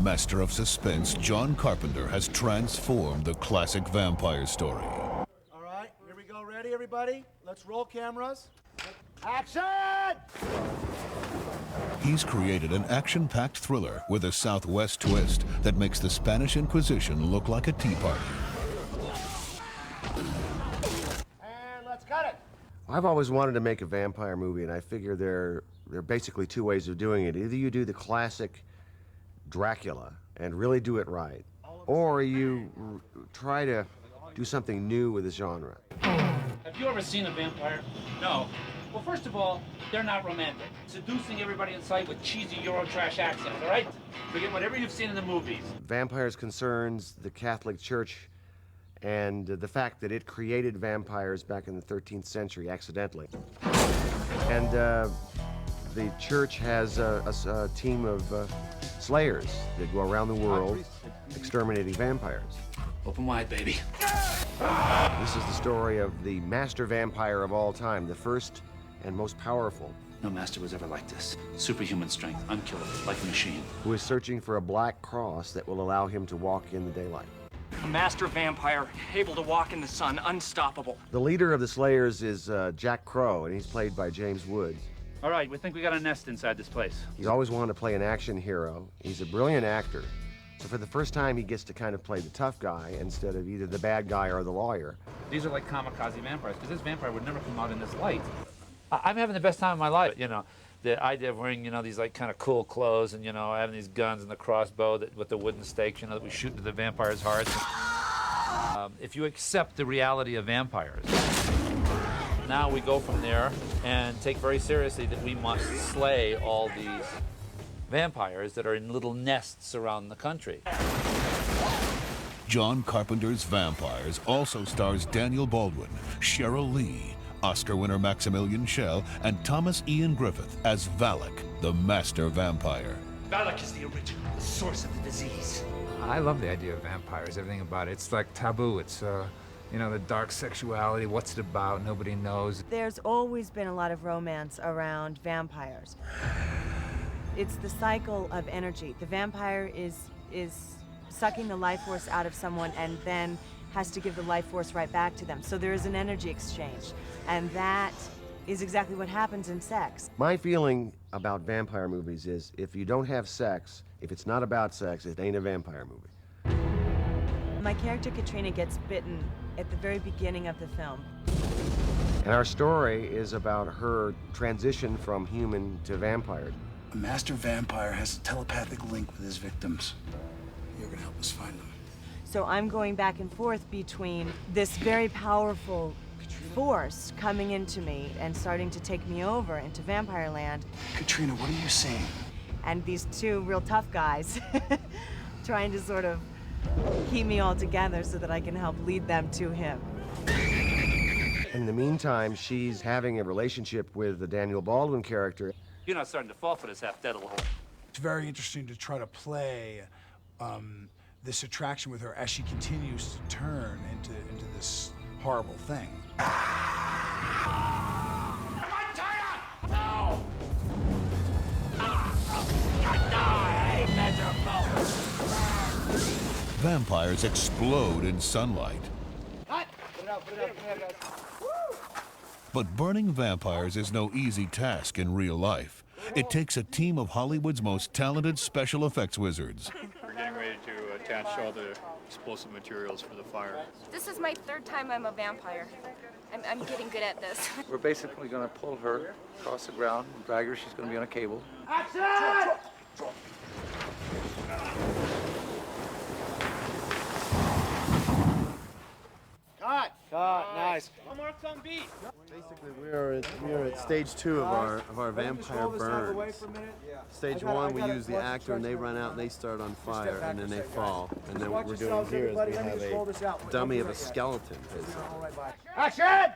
Master of suspense John Carpenter has transformed the classic vampire story. All right, here we go. Ready, everybody? Let's roll cameras. Action! He's created an action-packed thriller with a Southwest twist that makes the Spanish Inquisition look like a tea party. And let's cut it. I've always wanted to make a vampire movie, and I figure there are basically two ways of doing it. Either you do the classic Dracula and really do it right, or you try to do something new with the genre. Have you ever seen a vampire? No. Well, first of all, they're not romantic. Seducing everybody in sight with cheesy Eurotrash accents, all right? Forget whatever you've seen in the movies. Vampires concerns the Catholic Church and the fact that it created vampires back in the 13th century accidentally. And the church has a team of slayers that go around the world exterminating vampires. Open wide, baby. This is the story of the master vampire of all time, the first and most powerful, No master was ever like this. Superhuman strength, unkillable, like a machine. who is searching for a black cross that will allow him to walk in the daylight. A master vampire, able to walk in the sun, unstoppable. The leader of the Slayers is Jack Crow, and he's played by James Woods. All right, we think we got a nest inside this place. He's always wanted to play an action hero. He's a brilliant actor. So for the first time, he gets to kind of play the tough guy instead of either the bad guy or the lawyer. These are like kamikaze vampires, because this vampire would never come out in this light. I'm having the best time of my life, you know. The idea of wearing, you know, these like kind of cool clothes and, you know, having these guns and the crossbow with the wooden stakes, you know, that we shoot into the vampires' hearts. If you accept the reality of vampires, now we go from there and take very seriously that we must slay all these vampires that are in little nests around the country. John Carpenter's Vampires also stars Daniel Baldwin, Sheryl Lee, Oscar winner Maximilian Schell, and Thomas Ian Griffith as Valak, the master vampire. Valak is the original, the source of the disease. I love the idea of vampires, everything about it. It's like taboo. It's, you know, the dark sexuality, what's it about, nobody knows. There's always been a lot of romance around vampires. It's the cycle of energy. The vampire is sucking the life force out of someone and then has to give the life force right back to them. So there is an energy exchange, and that is exactly what happens in sex. My feeling about vampire movies is if you don't have sex, if it's not about sex, it ain't a vampire movie. My character Katrina gets bitten at the very beginning of the film. And our story is about her transition from human to vampire. A master vampire has a telepathic link with his victims. You're gonna help us find them. So I'm going back and forth between this very powerful force coming into me and starting to take me over into vampire land. Katrina, what are you saying? And these two real tough guys trying to sort of keep me all together so that I can help lead them to him. In the meantime, she's having a relationship with the Daniel Baldwin character. You're not starting to fall for this half-dead little hole. It's very interesting to try to play this attraction with her as she continues to turn into this horrible thing. Vampires explode in sunlight. Cut! Put it out, guys. But burning vampires is no easy task in real life. It takes a team of Hollywood's most talented special effects wizards. We're getting ready to attach all the explosive materials for the fire. This is my third time I'm a vampire. I'm getting good at this. We're basically going to pull her across the ground and drag her. She's going to be on a cable. Action! Cut! Nice. One more on beat. Basically, we are at stage 2 of our vampire burns. Stage 1, we use the actor, and they run out and they start on fire, and then they fall. And then what we're doing here is we have a dummy of a skeleton. Action!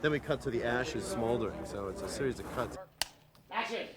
Then we cut to the ashes smoldering, so it's a series of cuts. Action!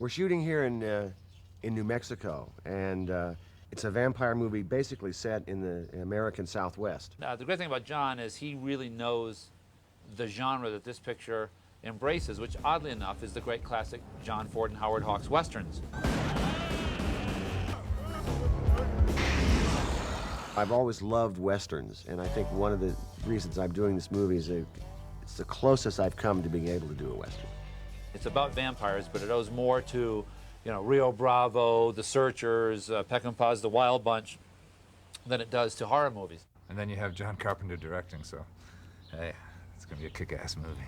We're shooting here in New Mexico, and it's a vampire movie basically set in the American Southwest. The great thing about John is he really knows the genre that this picture embraces, which oddly enough is the great classic John Ford and Howard Hawks westerns. I've always loved westerns, and I think one of the reasons I'm doing this movie is it's the closest I've come to being able to do a western. It's about vampires, but it owes more to, you know, Rio Bravo, The Searchers, Peckinpah's The Wild Bunch, than it does to horror movies. And then you have John Carpenter directing, so hey, it's gonna be a kick-ass movie.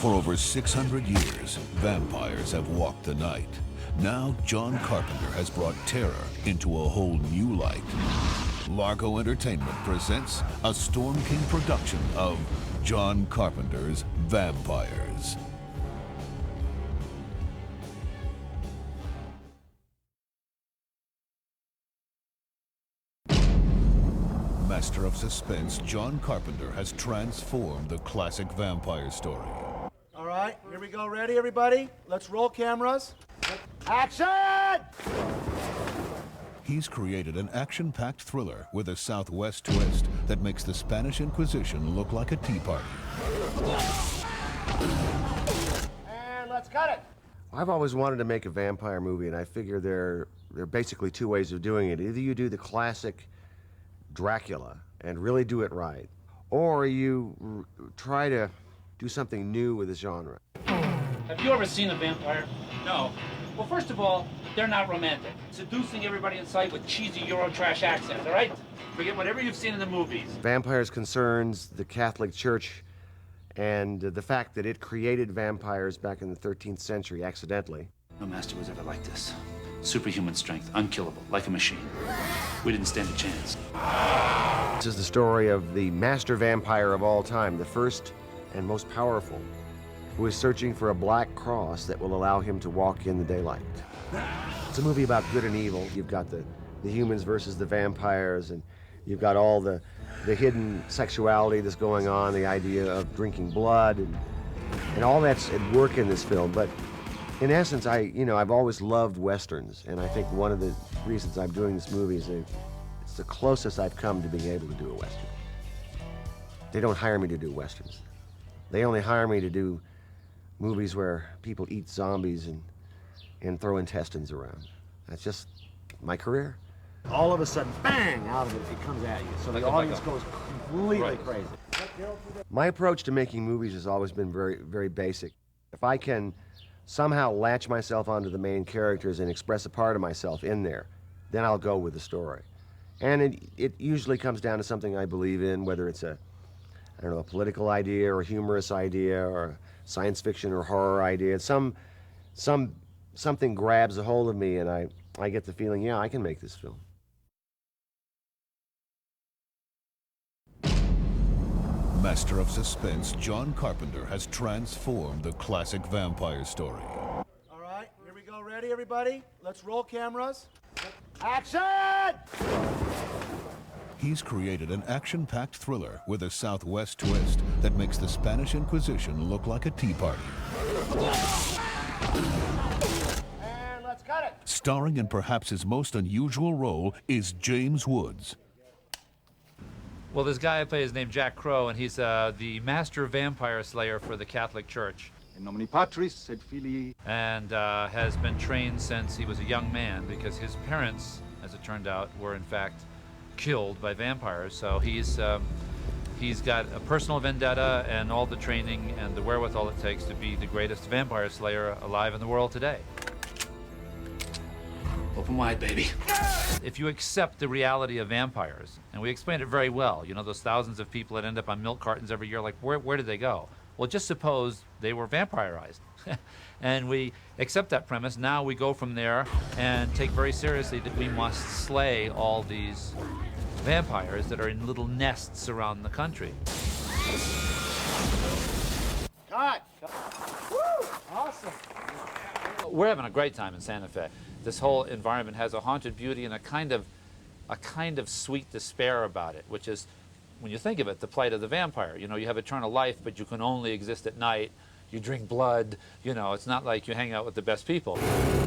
For over 600 years, vampires have walked the night. Now John Carpenter has brought terror into a whole new light. Largo Entertainment presents a Storm King production of John Carpenter's Vampires. Master of suspense, John Carpenter has transformed the classic vampire story. All right, here we go. Ready, everybody? Let's roll cameras. Action! He's created an action-packed thriller with a Southwest twist that makes the Spanish Inquisition look like a tea party. And let's cut it. I've always wanted to make a vampire movie, and I figure there are basically two ways of doing it. Either you do the classic Dracula and really do it right, or you try to do something new with the genre. Have you ever seen a vampire? No. Well, first of all, they're not romantic. Seducing everybody in sight with cheesy Eurotrash accents, all right? Forget whatever you've seen in the movies. Vampires concerns the Catholic Church and the fact that it created vampires back in the 13th century accidentally. No master was ever like this. Superhuman strength, unkillable, like a machine. We didn't stand a chance. This is the story of the master vampire of all time, the first and most powerful, who is searching for a black cross that will allow him to walk in the daylight. It's a movie about good and evil. You've got the humans versus the vampires, and you've got all the hidden sexuality that's going on, the idea of drinking blood, and all that's at work in this film. But in essence, I've always loved westerns, and I think one of the reasons I'm doing this movie is it's the closest I've come to being able to do a western. They don't hire me to do westerns. They only hire me to do movies where people eat zombies and throw intestines around. That's just my career. All of a sudden, bang, out of it comes at you. So the audience goes completely crazy. My approach to making movies has always been very, very basic. If I can somehow latch myself onto the main characters and express a part of myself in there, then I'll go with the story. And it usually comes down to something I believe in, whether it's a political idea or a humorous idea or a science fiction or horror idea. Something grabs a hold of me, and I get the feeling, yeah, I can make this film. Master of suspense, John Carpenter has transformed the classic vampire story. All right, here we go. Ready, everybody? Let's roll cameras. Action! He's created an action-packed thriller with a Southwest twist that makes the Spanish Inquisition look like a tea party. And let's cut it. Starring in perhaps his most unusual role is James Woods. Well, this guy I play is named Jack Crow, and he's the master vampire slayer for the Catholic Church. In nomine Patris et Filii. And has been trained since he was a young man, because his parents, as it turned out, were in fact killed by vampires. So he's got a personal vendetta and all the training and the wherewithal it takes to be the greatest vampire slayer alive in the world today. Open wide, baby. If you accept the reality of vampires, and we explained it very well, you know, those thousands of people that end up on milk cartons every year, like where did they go? Well, just suppose they were vampirized. And we accept that premise. Now we go from there and take very seriously that we must slay all these vampires that are in little nests around the country. Cut. Woo! Awesome. We're having a great time in Santa Fe. This whole environment has a haunted beauty and a kind of sweet despair about it, which is, when you think of it, the plight of the vampire. You know, you have eternal life, but you can only exist at night. you drink blood. You know, it's not like you hang out with the best people.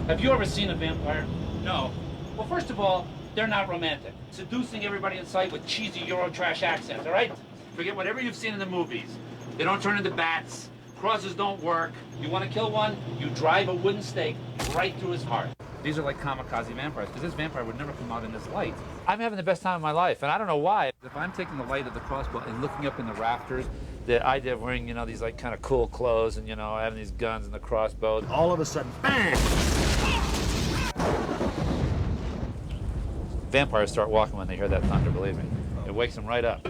Have you ever seen a vampire? No. Well, first of all, they're not romantic. Seducing everybody in sight with cheesy Eurotrash accents, all right? Forget whatever you've seen in the movies. They don't turn into bats. Crosses don't work. You want to kill one, you drive a wooden stake right through his heart. These are like kamikaze vampires, because this vampire would never come out in this light. I'm having the best time of my life, and I don't know why. If I'm taking the light of the crossbow and looking up in the rafters, the idea of wearing, you know, these like kind of cool clothes and, you know, having these guns and the crossbow. All of a sudden, bang! Vampires start walking when they hear that thunder, believe me. It wakes them right up.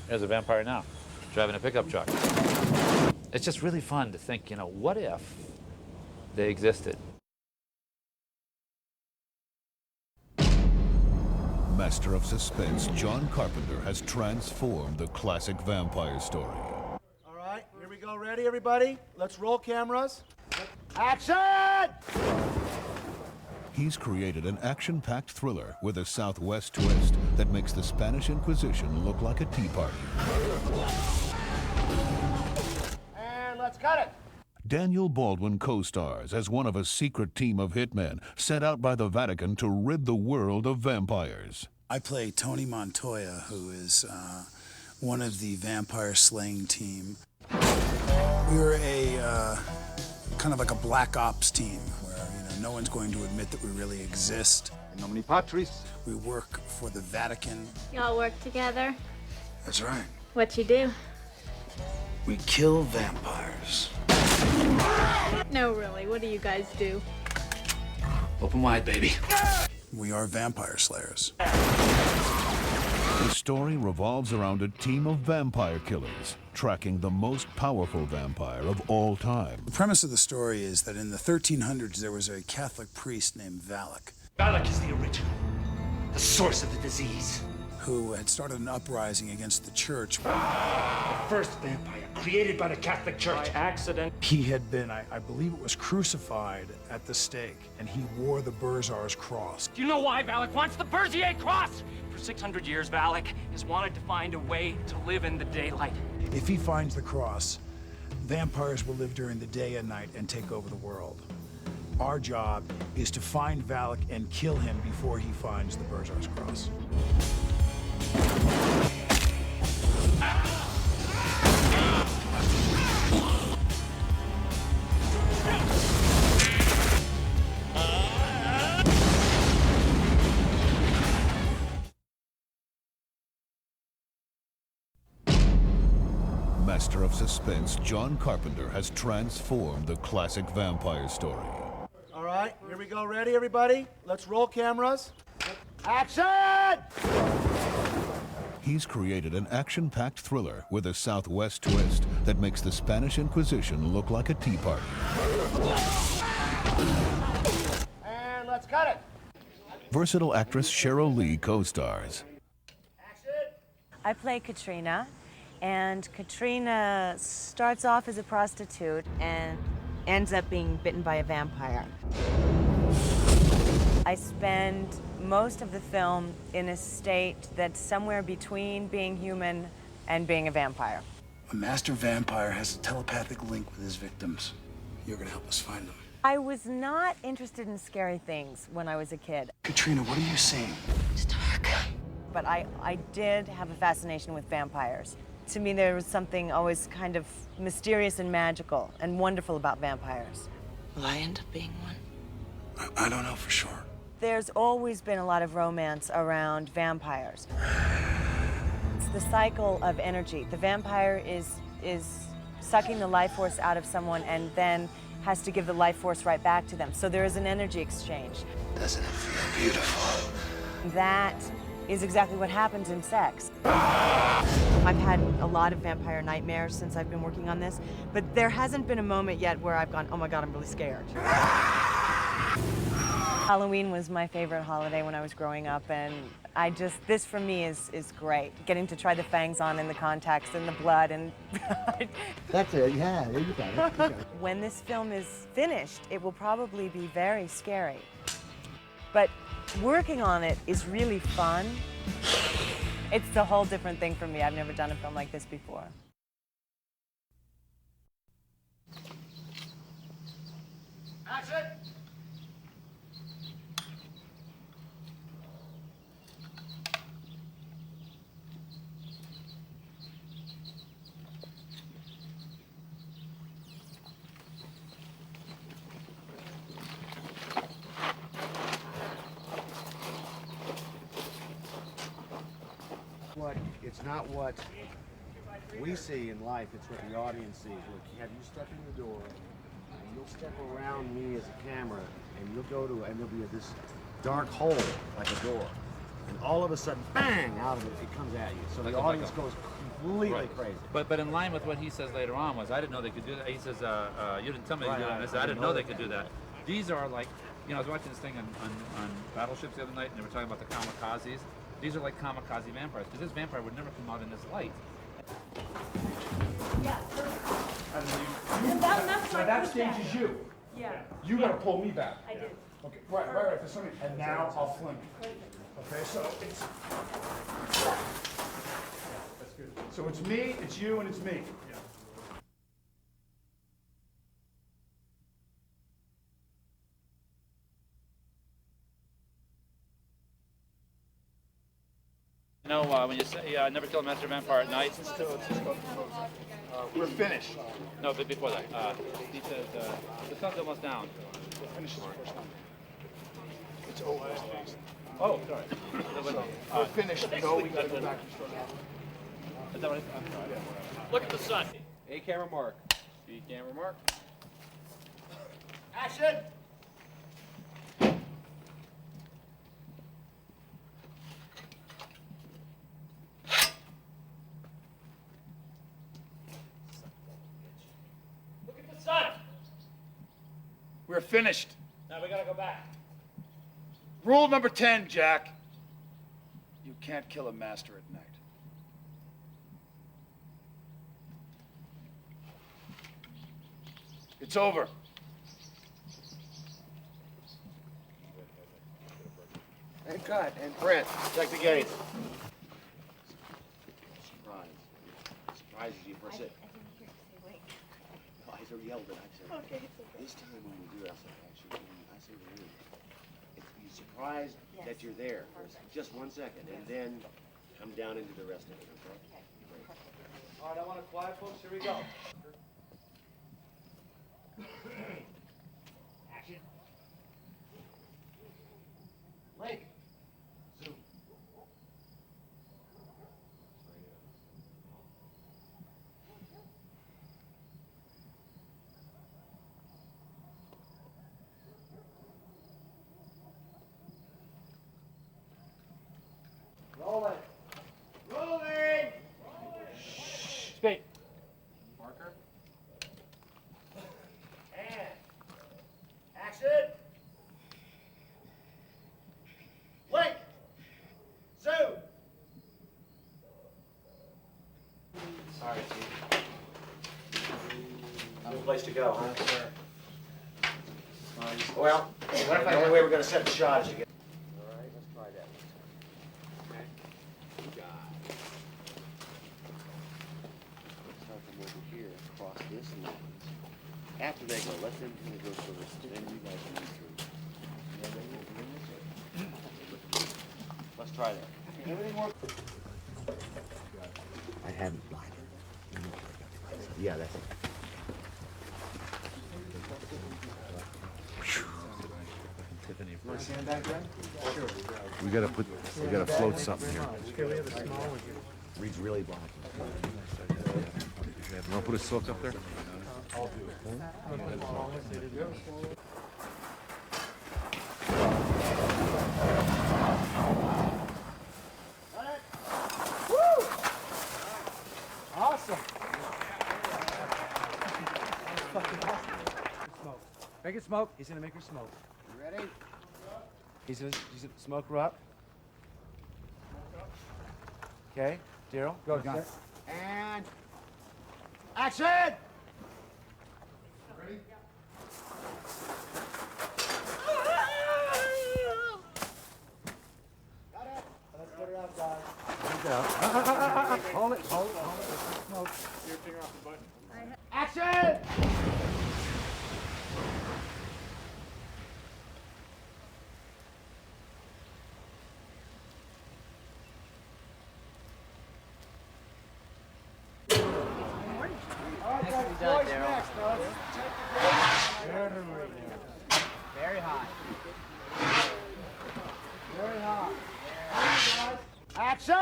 There's a vampire now, driving a pickup truck. It's just really fun to think, you know, what if they existed? Master of suspense John Carpenter has transformed the classic vampire story. All right, here we go. Ready, everybody? Let's roll cameras. Action! He's created an action-packed thriller with a Southwest twist that makes the Spanish Inquisition look like a tea party. And let's cut it. Daniel Baldwin co-stars as one of a secret team of hitmen sent out by the Vatican to rid the world of vampires. I play Tony Montoya, who is one of the vampire slaying team. We're a kind of like a black ops team where, you know, no one's going to admit that we really exist. In nomine Patris. We work for the Vatican. Y'all work together? That's right. What you do? We kill vampires. No, really, what do you guys do? Open wide, baby. We are vampire slayers. The story revolves around a team of vampire killers tracking the most powerful vampire of all time. The premise of the story is that in the 1300s there was a Catholic priest named Valak. Valak is the original, the source of the disease. Who had started an uprising against the church. The first vampire created by the Catholic Church. By accident. He had been, I believe it was crucified at the stake, and he wore the Berzar's cross. Do you know why Valak wants the Berzier cross? For 600 years, Valak has wanted to find a way to live in the daylight. If he finds the cross, vampires will live during the day and night and take over the world. Our job is to find Valak and kill him before he finds the Berzar's cross. Master of suspense John Carpenter has transformed the classic vampire story. All right, here we go. Ready, everybody? Let's roll cameras. Action! He's created an action-packed thriller with a Southwest twist that makes the Spanish Inquisition look like a tea party. And let's cut it. Versatile actress Sheryl Lee co-stars. I play Katrina, and Katrina starts off as a prostitute and ends up being bitten by a vampire. I spend most of the film in a state that's somewhere between being human and being a vampire. A master vampire has a telepathic link with his victims. You're gonna help us find them. I was not interested in scary things when I was a kid. Katrina, what are you seeing? It's dark. But I did have a fascination with vampires. To me, there was something always kind of mysterious and magical and wonderful about vampires. Will I end up being one? I don't know for sure. There's always been a lot of romance around vampires. It's the cycle of energy. The vampire is sucking the life force out of someone and then has to give the life force right back to them. So there is an energy exchange. Doesn't it feel beautiful? That is exactly what happens in sex. I've had a lot of vampire nightmares since I've been working on this, but there hasn't been a moment yet where I've gone, oh my God, I'm really scared. Halloween was my favorite holiday when I was growing up, and this for me is great. Getting to try the fangs on and the contacts and the blood and... That's it, yeah, there you got it. When this film is finished, it will probably be very scary. But working on it is really fun. It's a whole different thing for me. I've never done a film like this before. Action! It's not what we see in life, it's what the audience sees. Look, have you step in the door, and you'll step around me as a camera, and you'll go to, and there'll be this dark hole, like a door. And all of a sudden, bang, out of it, it comes at you. So Like the a audience Lego. goes completely crazy. But in line with what he says later on was, I didn't know they could do that. He says, you didn't tell me Right, they could do that. And I said, I didn't know they could do that. These are like, you know, I was watching this thing on Battleships the other night, and they were talking about the kamikazes. These are like kamikaze vampires, because this vampire would never come out in this light. Yeah. So that stage is you. Yeah. You gotta pull me back. I did. Okay, right, for something, and now I'll fling it. Okay, so it's... That's good. So it's me, it's you, and it's me. You know, when you say never kill a master vampire at night. We're finished. No, but before that, he says the sun's almost down. We're finished the first time. It's over. Oh, sorry. We're finished. No, we gotta go back and start out. Is that what I'm sorry. Look at the sun. A camera mark. B camera mark. Action! Look at the sun. We're finished. Now we gotta go back. Rule number 10, Jack. You can't kill a master at night. It's over. And cut, and print. Check the gate. Surprises you for a second. I heard yelled at. I said, okay, this time when we do it, I said, actually, when I say the name, be surprised that you're there for just 1 second, and then come down into the rest of it, okay? All right, I want to quiet, folks. Here we go. Action. Lake. Zoom. Rolling. Rolling. Speed. Marker. And action. Blink. Zoom. Sorry, Chief. Good place to go, huh? Sure. Well, what if the only way we're going to set the shot is to get... All right, let's try that. Okay. Good guy. Let's help them over here, cross this line. After they go, let them kind of go first, then you guys move through. Yeah, they will bring this way. Let's try that. Everything works. I haven't lied. Yeah, that's it. We gotta float something here. Reed's really blocking. You wanna put a silk up there? I'll do it. Awesome. Make it smoke. He's gonna make her smoke. You ready? He's gonna smoke her up. Okay, Daryl, go. And action! Ready? Got it. Let's put her out, guys. Hold it. Smoke. Your finger off the button. Action! done, Daryl. Next, very hot. Very hot. Action!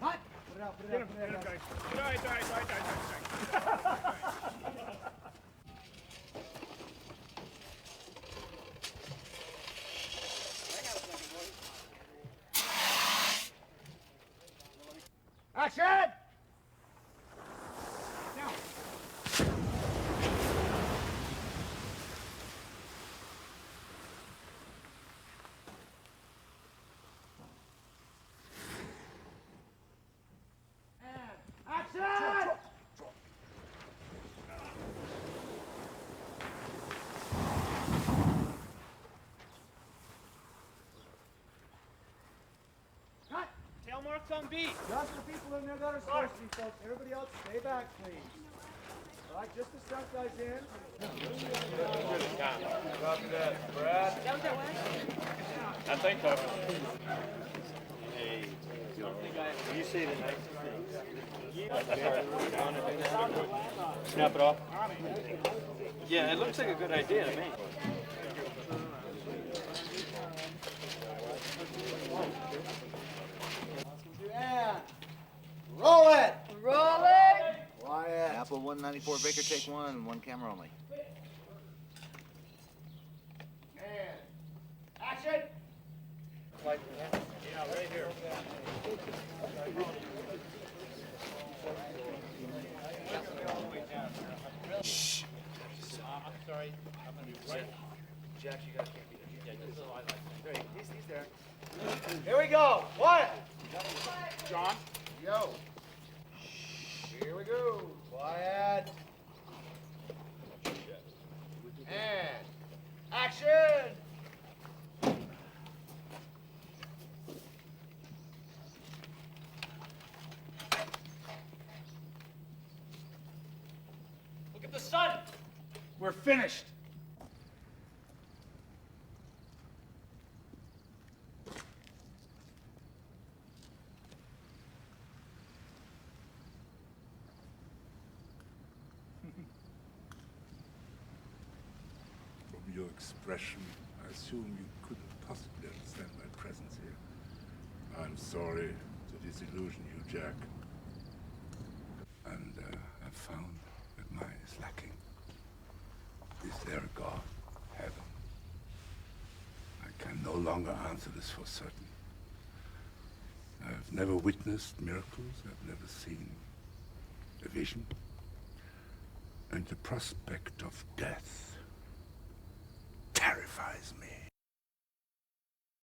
Hot! Put it out, put it out, put it out. Action! Now. Action! Cut! Tail marks on B. Just the people in there that are supposed to be, folks. Everybody else, stay back, please. All right, just the stunt guys in. Copy that. Brad? I think so. Hey, you see the nice snap it off? Yeah, it looks like a good idea to me. And roll it! Roll it! Quiet. Apple 194 Baker, take one camera only. And action! Yeah, right here. Shh. I'm sorry. I'm going to be right. Jack, you gotta keep it. Yeah, this is all I like. There, he's there. Here we go. Quiet. John? Yo. Here we go. Quiet. And action! Look at the sun. We're finished. From your expression, I assume you couldn't possibly understand my presence here. I'm sorry to disillusion you, Jack. And I've found that mine is lacking. Is there a God? Heaven? I can no longer answer this for certain. I've never witnessed miracles. I've never seen a vision. And the prospect of death terrifies me.